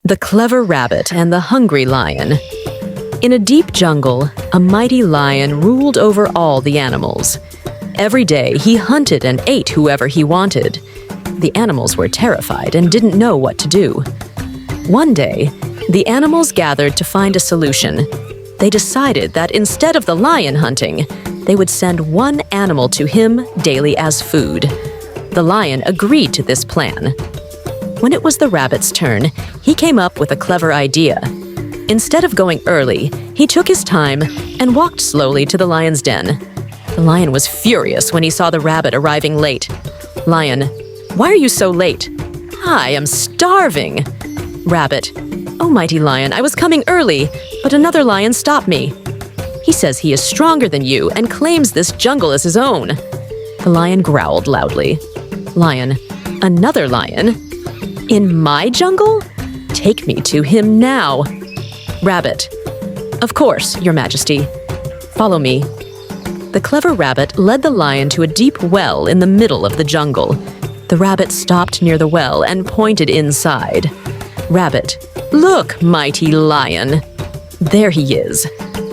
The Clever Rabbit and the Hungry Lion. In a deep jungle, a mighty lion ruled over all the animals. Every day, he hunted and ate whoever he wanted. The animals were terrified and didn't know what to do. One day, the animals gathered to find a solution. They decided that instead of the lion hunting, they would send one animal to him daily as food. The lion agreed to this plan. When it was the rabbit's turn, he came up with a clever idea. Instead of going early, he took his time and walked slowly to the lion's den. The lion was furious when he saw the rabbit arriving late. Lion, why are you so late? I am starving. Rabbit, oh mighty lion, I was coming early, but another lion stopped me. He says he is stronger than you and claims this jungle is his own. The lion growled loudly. Lion, another lion? In my jungle? Take me to him now. Rabbit, of course, Your Majesty. Follow me. The clever rabbit led the lion to a deep well in the middle of the jungle. The rabbit stopped near the well and pointed inside. Rabbit, look, mighty lion. There he is,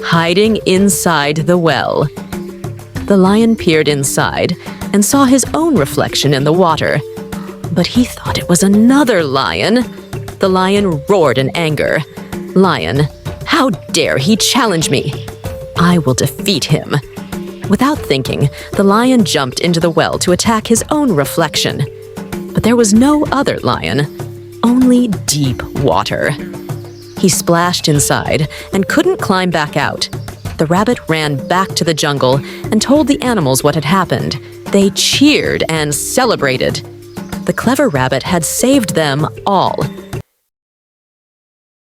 hiding inside the well. The lion peered inside and saw his own reflection in the water. But he thought it was another lion. The lion roared in anger. Lion, how dare he challenge me? I will defeat him. Without thinking, the lion jumped into the well to attack his own reflection. But there was no other lion, only deep water. He splashed inside and couldn't climb back out. The rabbit ran back to the jungle and told the animals what had happened. They cheered and celebrated. The clever rabbit had saved them all.